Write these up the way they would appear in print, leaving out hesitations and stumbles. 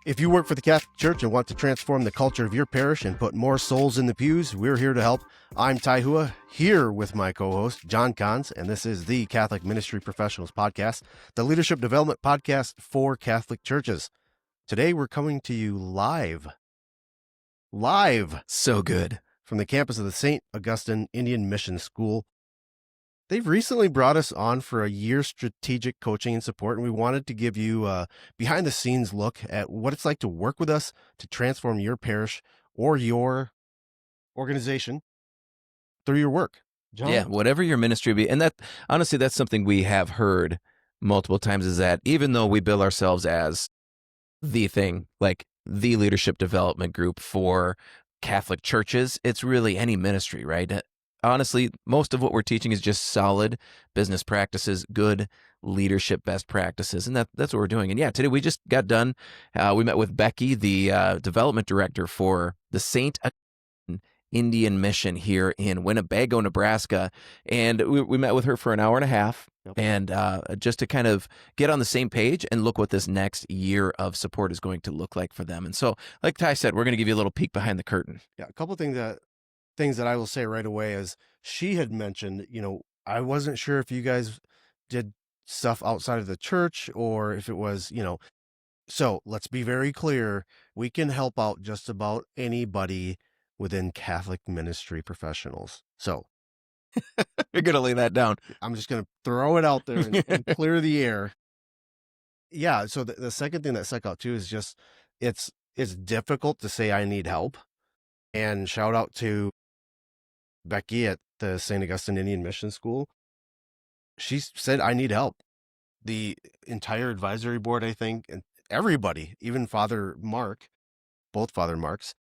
If you work for the Catholic Church and want to transform the culture of your parish and put more souls in the pews, we're here to help. I'm Ty Hua, here with my co-host, John Konz, and this is the Catholic Ministry Professionals Podcast, the leadership development podcast for Catholic churches. Today, we're coming to you live. So good. From the campus of the St. Augustine Indian Mission School. They've recently brought us on for a year's strategic coaching and support, and we wanted to give you a behind-the-scenes look at what it's like to work with us to transform your parish or your organization through your work. John? Yeah, whatever your ministry be. And that, honestly, that's something we have heard multiple times, is that even though we bill ourselves as the thing, like the leadership development group for Catholic churches, it's really any ministry, right? Honestly, most of what we're teaching is just solid business practices, good leadership best practices, and that's what we're doing. And yeah, today we just got done. We met with Becky, the development director for the St. Augustine Indian Mission here in Winnebago, Nebraska, and we met with her for an hour and a half, and just to kind of get on the same page and look what this next year of support is going to look like for them. And so, like Ty said, we're going to give you a little peek behind the curtain. Yeah, a couple of things that I will say right away is she had mentioned, I wasn't sure if you guys did stuff outside of the church or if it was, so let's be very clear. We can help out just about anybody within Catholic ministry professionals. So you're going to lay that down. I'm just going to throw it out there and clear the air. Yeah. So the second thing that stuck out too is just, it's difficult to say I need help. And shout out to Becky at the St. Augustine Indian Mission School. She said, I need help. The entire advisory board, I think, and everybody, even Father Mark, both Father Marks,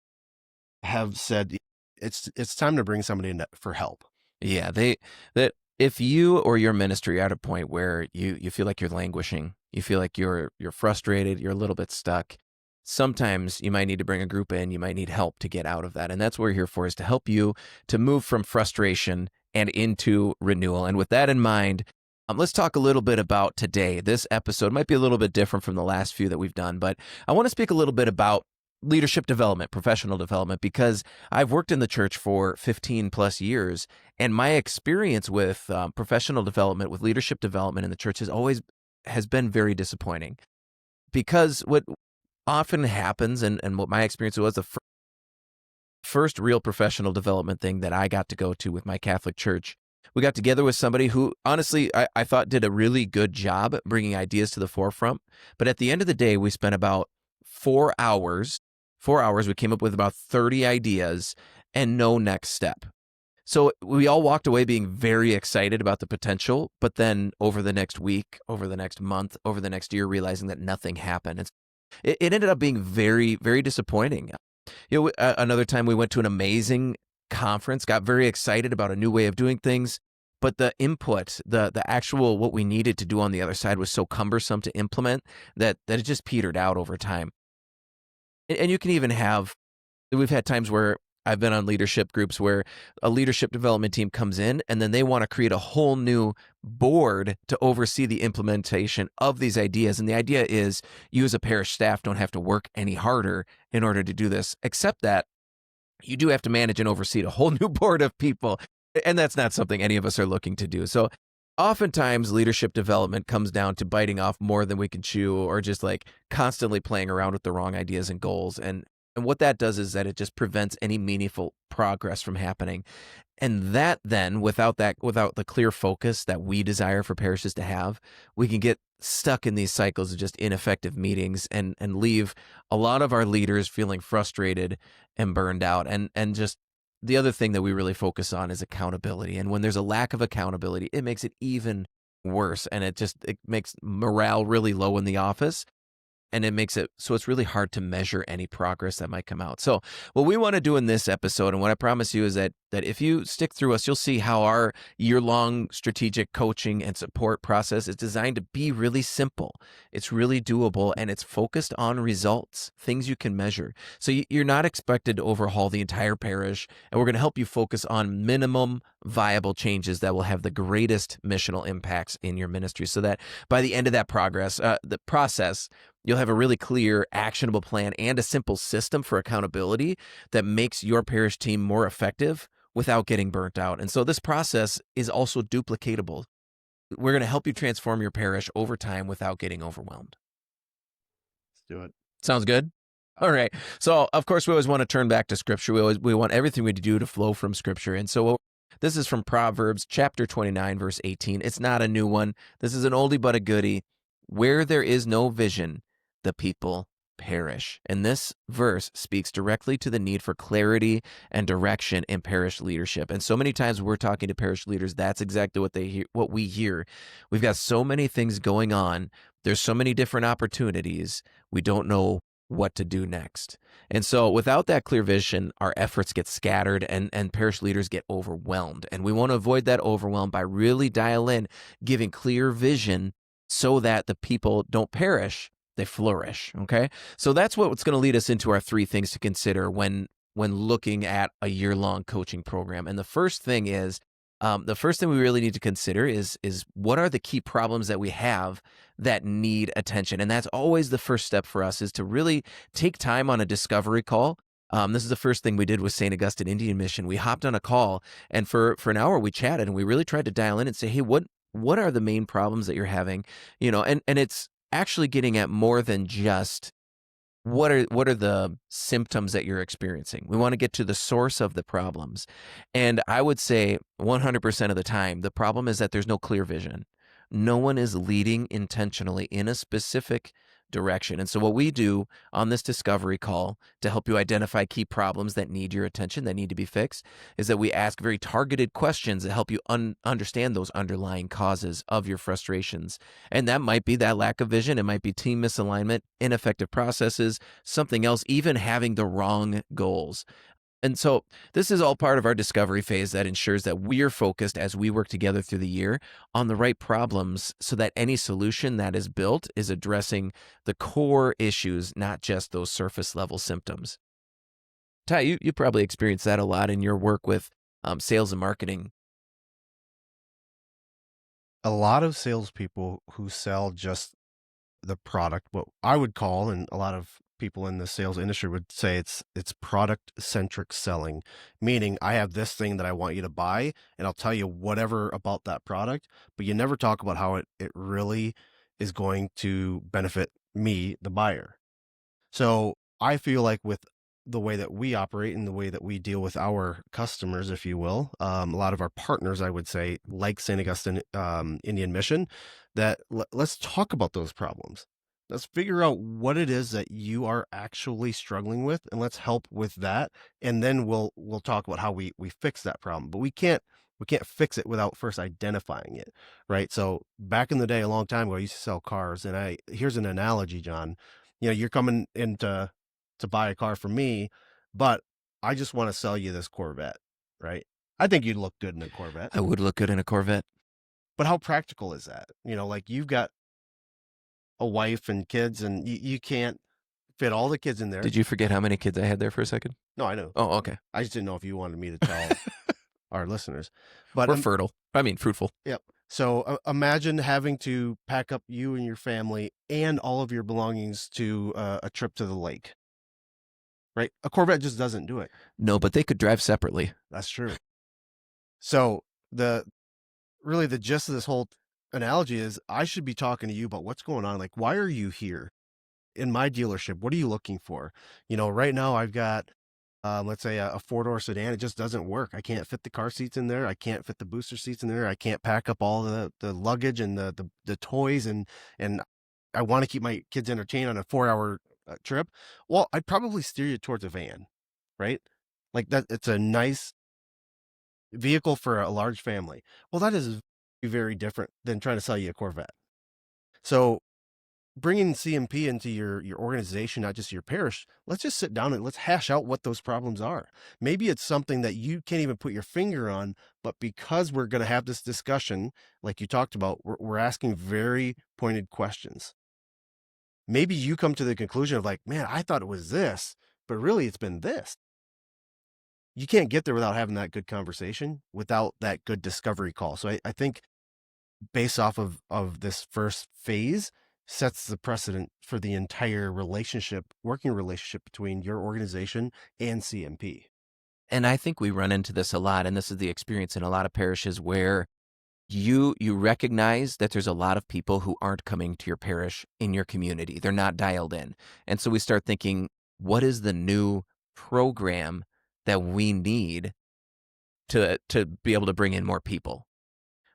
have said it's time to bring somebody in for help. Yeah, that if you or your ministry are at a point where you feel like you're languishing, you feel like you're frustrated, you're a little bit stuck, sometimes you might need to bring a group in, you might need help to get out of that. And that's what we're here for, is to help you to move from frustration and into renewal. And with that in mind, let's talk a little bit about today. This episode might be a little bit different from the last few that we've done, but I want to speak a little bit about leadership development, professional development, because I've worked in the church for 15 plus years, and my experience with professional development, with leadership development in the church has been very disappointing. Because what often happens, and what my experience was, the first real professional development thing that I got to go to with my Catholic church, we got together with somebody who, honestly, I thought did a really good job bringing ideas to the forefront. But at the end of the day, we spent about 4 hours. 4 hours, we came up with about 30 ideas and no next step. So we all walked away being very excited about the potential, but then over the next week, over the next month, over the next year, realizing that nothing happened. It ended up being very, very disappointing. Another time we went to an amazing conference, got very excited about a new way of doing things, but the input, the actual what we needed to do on the other side was so cumbersome to implement that it just petered out over time. And you can even we've had times where I've been on leadership groups where a leadership development team comes in and then they want to create a whole new board to oversee the implementation of these ideas. And the idea is you as a parish staff don't have to work any harder in order to do this, except that you do have to manage and oversee a whole new board of people. And that's not something any of us are looking to do. So oftentimes leadership development comes down to biting off more than we can chew, or just like constantly playing around with the wrong ideas and goals. And what that does is that it just prevents any meaningful progress from happening. And that then, without the clear focus that we desire for parishes to have, we can get stuck in these cycles of just ineffective meetings and leave a lot of our leaders feeling frustrated and burned out. And just the other thing that we really focus on is accountability. And when there's a lack of accountability, it makes it even worse. And it makes morale really low in the office. And it makes it so it's really hard to measure any progress that might come out. So what we want to do in this episode, and what I promise you, is that if you stick through us, you'll see how our year-long strategic coaching and support process is designed to be really simple. It's really doable, and it's focused on results, things you can measure. So you're not expected to overhaul the entire parish, and we're going to help you focus on minimum viable changes that will have the greatest missional impacts in your ministry, so that by the end of that the process, You'll have a really clear, actionable plan and a simple system for accountability that makes your parish team more effective without getting burnt out. And so this process is also duplicatable. We're going to help you transform your parish over time without getting overwhelmed. Let's do it. Sounds good? All right. So, of course, we always want to turn back to Scripture. We want everything we do to flow from Scripture. And so this is from Proverbs chapter 29, verse 18. It's not a new one. This is an oldie but a goodie. Where there is no vision, the people perish. And this verse speaks directly to the need for clarity and direction in parish leadership. And so many times we're talking to parish leaders, that's exactly what we hear. We've got so many things going on. There's so many different opportunities. We don't know what to do next. And so without that clear vision, our efforts get scattered and parish leaders get overwhelmed. And we want to avoid that overwhelm by really dial in, giving clear vision so that the people don't perish, they flourish. Okay. So that's what's going to lead us into our three things to consider when looking at a year-long coaching program. And the first thing is, the first thing we really need to consider is what are the key problems that we have that need attention? And that's always the first step for us, is to really take time on a discovery call. This is the first thing we did with St. Augustine Indian Mission. We hopped on a call, and for an hour we chatted, and we really tried to dial in and say, hey, what are the main problems that you're having? And it's actually getting at more than just what are the symptoms that you're experiencing. We want to get to the source of the problems. And I would say 100% of the time, the problem is that there's no clear vision. No one is leading intentionally in a specific direction. And so what we do on this discovery call to help you identify key problems that need your attention, that need to be fixed, is that we ask very targeted questions that help you understand those underlying causes of your frustrations. And that might be that lack of vision. It might be team misalignment, ineffective processes, something else, even having the wrong goals. And so this is all part of our discovery phase that ensures that we are focused as we work together through the year on the right problems, so that any solution that is built is addressing the core issues, not just those surface level symptoms. Ty, you probably experienced that a lot in your work with sales and marketing. A lot of salespeople who sell just the product, what I would call, and a lot of people in the sales industry would say, it's product centric selling, meaning I have this thing that I want you to buy, and I'll tell you whatever about that product, but you never talk about how it really is going to benefit me, the buyer. So I feel like with the way that we operate and the way that we deal with our customers, if you will, a lot of our partners, I would say, like St. Augustine Indian Mission, that let's talk about those problems. Let's figure out what it is that you are actually struggling with, and let's help with that. And then we'll talk about how we fix that problem. But we can't fix it without first identifying it, right? So back in the day, a long time ago, I used to sell cars, and here's an analogy, John. You're coming in to buy a car from me, but I just want to sell you this Corvette, right? I think you'd look good in a Corvette. I would look good in a Corvette. But how practical is that? Like you've got a wife and kids, and you can't fit all the kids in there. Did you forget how many kids I had there for a second? No, I know. Oh, okay. I just didn't know if you wanted me to tell our listeners. But we're fruitful. Yep. So imagine having to pack up you and your family and all of your belongings to a trip to the lake, right? A Corvette just doesn't do it. No, but they could drive separately. That's true. So the gist of this whole analogy is I should be talking to you about what's going on. Like, why are you here in my dealership? What are you looking for? Right now I've got, let's say a 4-door sedan. It just doesn't work. I can't fit the car seats in there. I can't fit the booster seats in there. I can't pack up all the luggage and the toys. And I want to keep my kids entertained on a 4-hour trip. Well, I'd probably steer you towards a van, right? Like that. It's a nice vehicle for a large family. Well, that is very different than trying to sell you a Corvette. So bringing CMP into your organization, not just your parish, let's just sit down and let's hash out what those problems are. Maybe it's something that you can't even put your finger on, but because we're going to have this discussion, like you talked about, we're asking very pointed questions. Maybe you come to the conclusion of like, man, I thought it was this, but really it's been this. You can't get there without having that good conversation, without that good discovery call. So I think based off of this first phase, sets the precedent for the entire working relationship between your organization and CMP. And I think we run into this a lot, and this is the experience in a lot of parishes where you recognize that there's a lot of people who aren't coming to your parish in your community. They're not dialed in. And so we start thinking, what is the new program that we need to be able to bring in more people?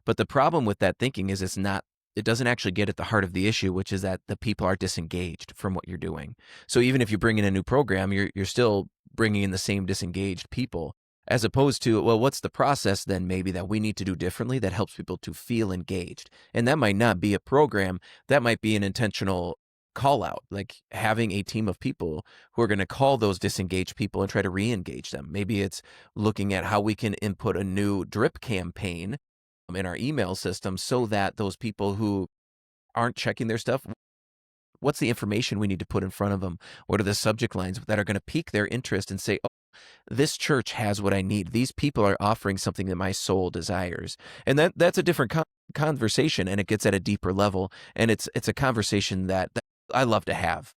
But the problem with that thinking is it doesn't actually get at the heart of the issue, which is that the people are disengaged from what you're doing. So even if you bring in a new program, you're still bringing in the same disengaged people, as opposed to, well, what's the process then maybe that we need to do differently that helps people to feel engaged? And that might not be a program, that might be an intentional call out, like having a team of people who are going to call those disengaged people and try to re-engage them. Maybe it's looking at how we can input a new drip campaign in our email system so that those people who aren't checking their stuff, what's the information we need to put in front of them? What are the subject lines that are going to pique their interest and say, oh, this church has what I need. These people are offering something that my soul desires. And that's a different conversation, and it gets at a deeper level. And it's a conversation that I love to have.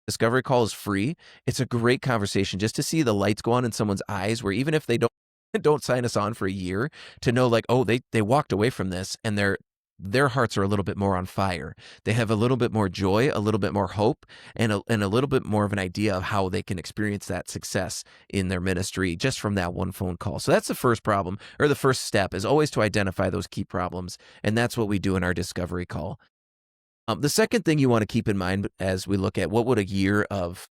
Discovery call is free. It's a great conversation just to see the lights go on in someone's eyes, where even if they don't sign us on for a year, to know like, oh, they walked away from this and their hearts are a little bit more on fire. They have a little bit more joy, a little bit more hope, and a little bit more of an idea of how they can experience that success in their ministry just from that one phone call. So that's the first problem, or the first step, is always to identify those key problems. And that's what we do in our discovery call. The second thing you want to keep in mind as we look at what would a year of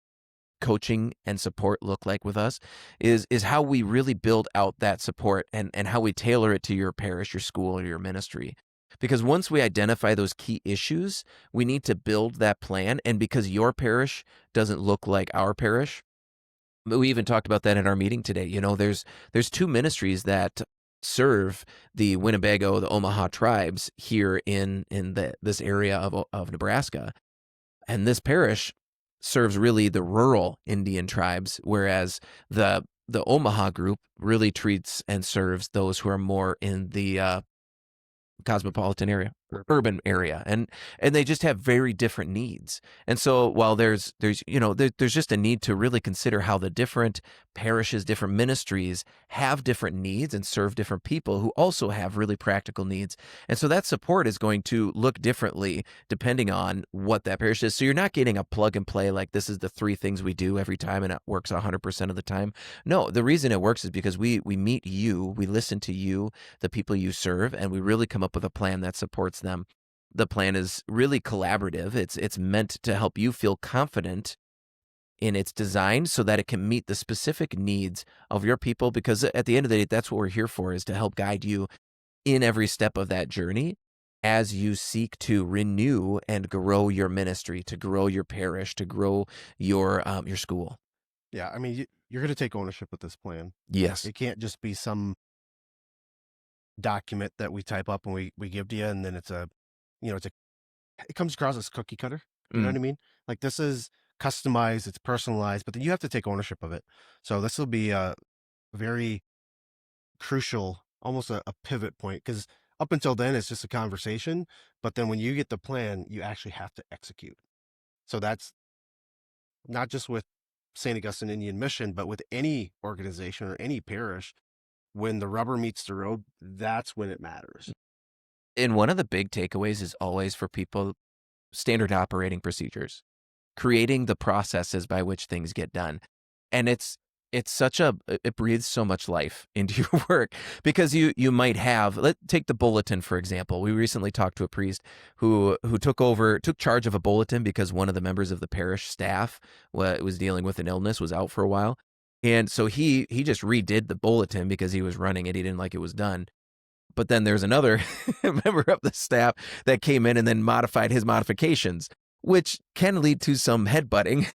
coaching and support look like with us is how we really build out that support and how we tailor it to your parish, your school, or your ministry. Because once we identify those key issues, we need to build that plan. And because your parish doesn't look like our parish, we even talked about that in our meeting today. You know, there's two ministries that serve the Winnebago, the Omaha tribes here in this area of Nebraska. And this parish serves really the rural Indian tribes, whereas the Omaha group really treats and serves those who are more in the cosmopolitan area, urban area, and they just have very different needs. And so while there's there's just a need to really consider how the different parishes, different ministries have different needs and serve different people who also have really practical needs. And so that support is going to look differently depending on what that parish is. So you're not getting a plug and play like this is the three things we do every time and it works 100% of the time. No, the reason it works is because we meet you, we listen to you, the people you serve, and we really come up with a plan that supports them. The plan is really collaborative. It's meant to help you feel confident in its design so that it can meet the specific needs of your people, because at the end of the day, that's what we're here for, is to help guide you in every step of that journey as you seek to renew and grow your ministry, to grow your parish, to grow your school. Yeah, I mean, you're going to take ownership with this plan. Yes. It can't just be some document that we type up and we give to you, and then it comes across as cookie cutter. You know what I mean? Like, this is customized, it's personalized, but then you have to take ownership of it. So this will be a very crucial, almost a pivot point, because up until then it's just a conversation, but then when you get the plan, you actually have to execute. So that's not just with St. Augustine Indian Mission, but with any organization or any parish. When the rubber meets the road, that's when it matters. And one of the big takeaways is always for people, standard operating procedures, creating the processes by which things get done. And it breathes so much life into your work, because you might have, take the bulletin, for example. We recently talked to a priest who took charge of a bulletin because one of the members of the parish staff was dealing with an illness, was out for a while. And so he just redid the bulletin because he was running it. He didn't like it was done. But then there's another member of the staff that came in and then modified his modifications, which can lead to some headbutting.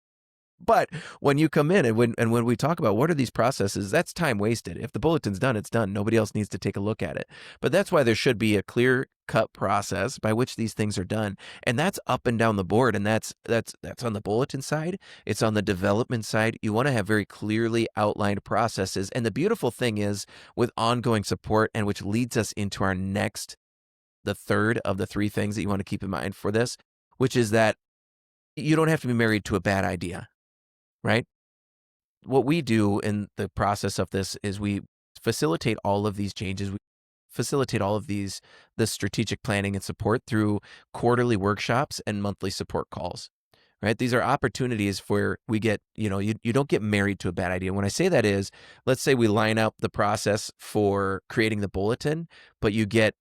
But when you come in and when we talk about what are these processes, that's time wasted. If the bulletin's done, it's done. Nobody else needs to take a look at it. But that's why there should be a clear-cut process by which these things are done. And that's up and down the board. And that's on the bulletin side. It's on the development side. You want to have very clearly outlined processes. And the beautiful thing is, with ongoing support, and which leads us into the the third of the three things that you want to keep in mind for this, which is that you don't have to be married to a bad idea, right? What we do in the process of this is we facilitate all of these changes. We facilitate all of the strategic planning and support through quarterly workshops and monthly support calls. Right? These are opportunities where we get, you don't get married to a bad idea. When I say that is, let's say we line up the process for creating the bulletin, but you get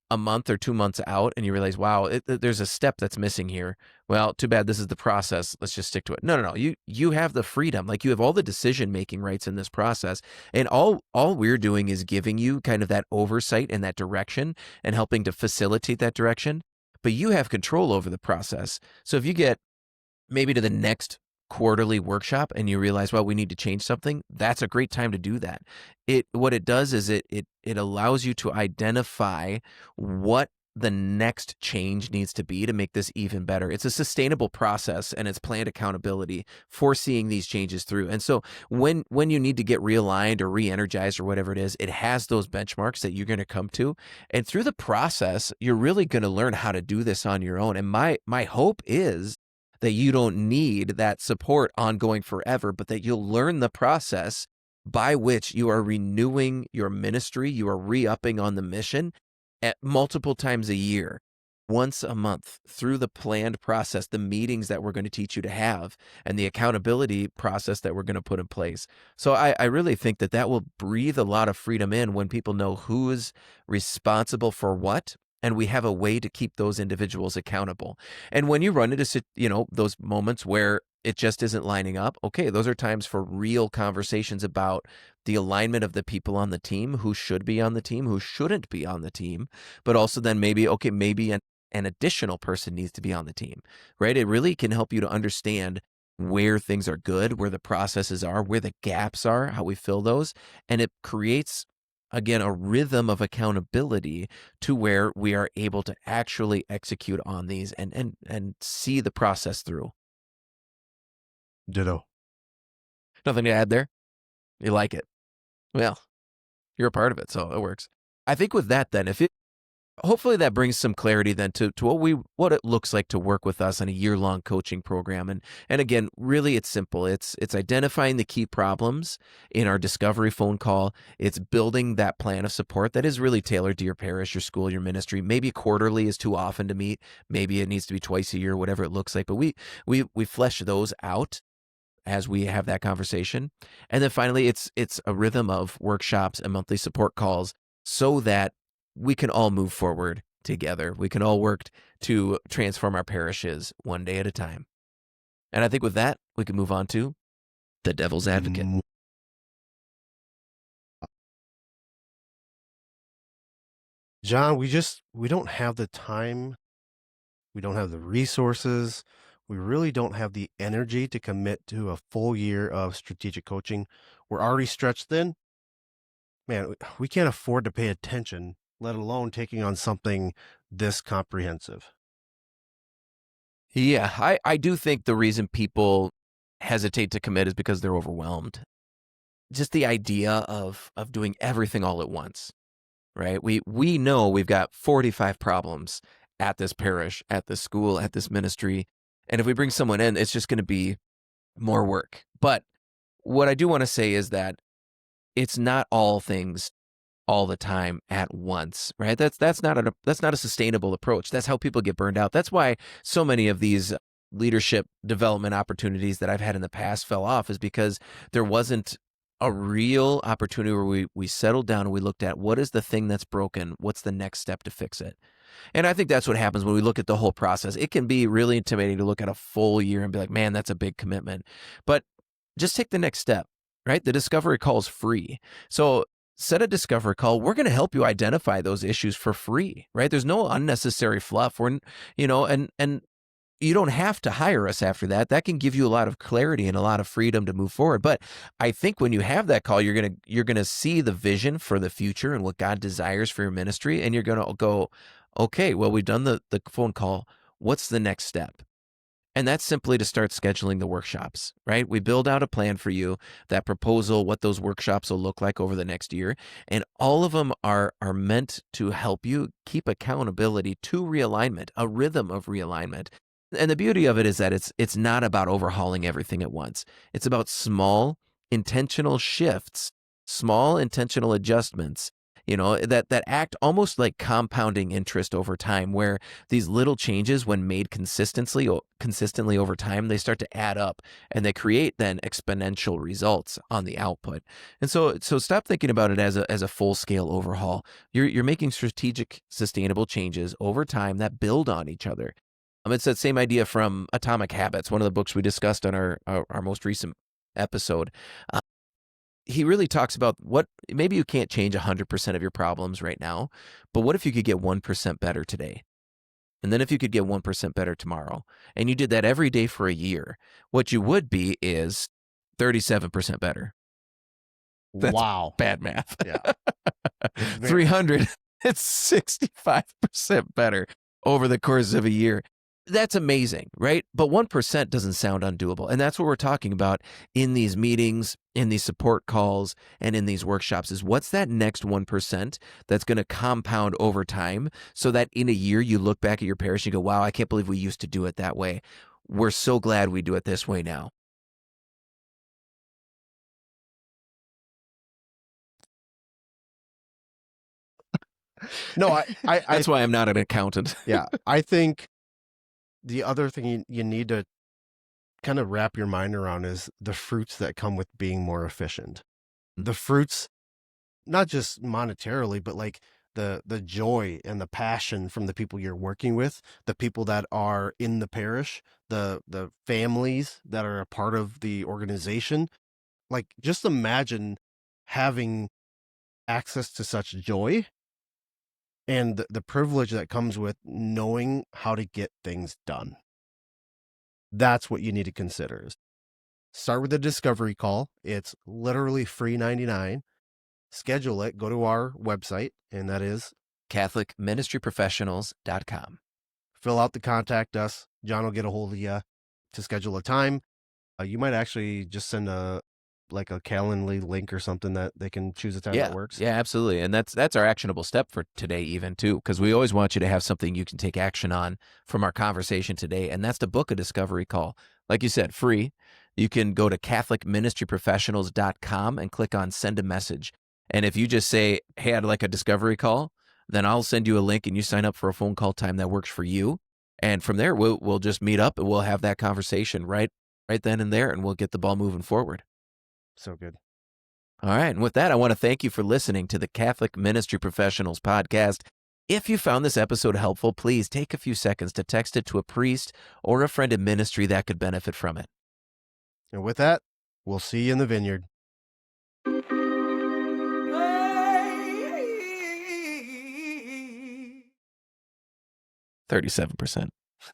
a month or 2 months out and you realize, wow, there's a step that's missing here. Well, too bad. This is the process. Let's just stick to it. No. You have the freedom. Like, you have all the decision-making rights in this process. And all we're doing is giving you kind of that oversight and that direction and helping to facilitate that direction. But you have control over the process. So if you get maybe to the next quarterly workshop and you realize, well, we need to change something, that's a great time to do that. What it does is it allows you to identify what the next change needs to be to make this even better. It's a sustainable process, and it's planned accountability for seeing these changes through. And so when you need to get realigned or re-energized or whatever it is, it has those benchmarks that you're going to come to. And through the process, you're really going to learn how to do this on your own. And my hope is that you don't need that support ongoing forever, but that you'll learn the process by which you are renewing your ministry, you are re-upping on the mission at multiple times a year, once a month, through the planned process, the meetings that we're going to teach you to have, and the accountability process that we're going to put in place. So I really think that will breathe a lot of freedom in when people know who's responsible for what, and we have a way to keep those individuals accountable. And when you run into, those moments where it just isn't lining up, okay, those are times for real conversations about the alignment of the people on the team, who should be on the team, who shouldn't be on the team, but also then maybe an additional person needs to be on the team, right? It really can help you to understand where things are good, where the processes are, where the gaps are, how we fill those. And it creates, again, a rhythm of accountability to where we are able to actually execute on these and see the process through. Ditto. Nothing to add there? You like it? Well, you're a part of it, so it works. I think with that then, hopefully that brings some clarity then to what it looks like to work with us on a year-long coaching program. And again, really it's simple. It's identifying the key problems in our discovery phone call. It's building that plan of support that is really tailored to your parish, your school, your ministry. Maybe quarterly is too often to meet. Maybe it needs to be twice a year, whatever it looks like. But we flesh those out as we have that conversation. And then finally, it's a rhythm of workshops and monthly support calls so that we can all move forward together. We can all work to transform our parishes one day at a time. And I think with that, we can move on to the devil's advocate. John, we don't have the time. We don't have the resources. We really don't have the energy to commit to a full year of strategic coaching. We're already stretched thin. Man, we can't afford to pay attention, let alone taking on something this comprehensive. Yeah, I do think the reason people hesitate to commit is because they're overwhelmed. Just the idea of doing everything all at once, right? We know we've got 45 problems at this parish, at this school, at this ministry. And if we bring someone in, it's just going to be more work. But what I do want to say is that it's not all things all the time at once, right? That's not a sustainable approach. That's how people get burned out. That's why so many of these leadership development opportunities that I've had in the past fell off, is because there wasn't a real opportunity where we settled down and we looked at what is the thing that's broken, what's the next step to fix it. And I think that's what happens when we look at the whole process. It can be really intimidating to look at a full year and be like, man, that's a big commitment. But just take the next step, right? The discovery call is free. So set a discovery call. We're going to help you identify those issues for free, right? There's no unnecessary fluff. And you don't have to hire us after that. That can give you a lot of clarity and a lot of freedom to move forward. But I think when you have that call, you're going to see the vision for the future and what God desires for your ministry. And you're going to go, okay, well, we've done the phone call. What's the next step? And that's simply to start scheduling the workshops, right? We build out a plan for you, that proposal, what those workshops will look like over the next year. And all of them are meant to help you keep accountability to realignment, a rhythm of realignment. And the beauty of it is that it's not about overhauling everything at once. It's about small intentional shifts, small intentional adjustments, that act almost like compounding interest over time, where these little changes, when made consistently over time, they start to add up and they create then exponential results on the output. And so stop thinking about it as a full scale overhaul. You're making strategic, sustainable changes over time that build on each other. It's that same idea from Atomic Habits, one of the books we discussed on our most recent episode. He really talks about what maybe you can't change 100% of your problems right now, but what if you could get 1% better today? And then if you could get 1% better tomorrow, and you did that every day for a year, what you would be is 37% better. That's Wow. bad math. Yeah. 300, it's 65% better over the course of a year. That's amazing, right? But 1% doesn't sound undoable. And that's what we're talking about in these meetings, in these support calls, and in these workshops is what's that next 1% that's going to compound over time so that in a year you look back at your parish and you go, wow, I can't believe we used to do it that way. We're so glad we do it this way now. No, That's why I'm not an accountant. Yeah, I think the other thing you need to kind of wrap your mind around is the fruits that come with being more efficient. The fruits, not just monetarily, but like the joy and the passion from the people you're working with, the people that are in the parish, the families that are a part of the organization. Like, just imagine having access to such joy and the privilege that comes with knowing how to get things done. That's what you need to consider. Start with a discovery call. It's literally free 99. Schedule it. Go to our website, and that is CatholicMinistryProfessionals.com. Fill out the contact us. John will get a hold of you to schedule a time. You might actually just send a Calendly link or something that they can choose a time that works. Yeah, absolutely. And that's our actionable step for today even too, because we always want you to have something you can take action on from our conversation today. And that's to book a discovery call. Like you said, free. You can go to CatholicMinistryProfessionals.com and click on send a message. And if you just say, hey, I'd like a discovery call, then I'll send you a link and you sign up for a phone call time that works for you. And from there, we'll just meet up and we'll have that conversation right then and there, and we'll get the ball moving forward. So good. All right. And with that, I want to thank you for listening to the Catholic Ministry Professionals podcast. If you found this episode helpful, please take a few seconds to text it to a priest or a friend in ministry that could benefit from it. And with that, we'll see you in the vineyard. 37%.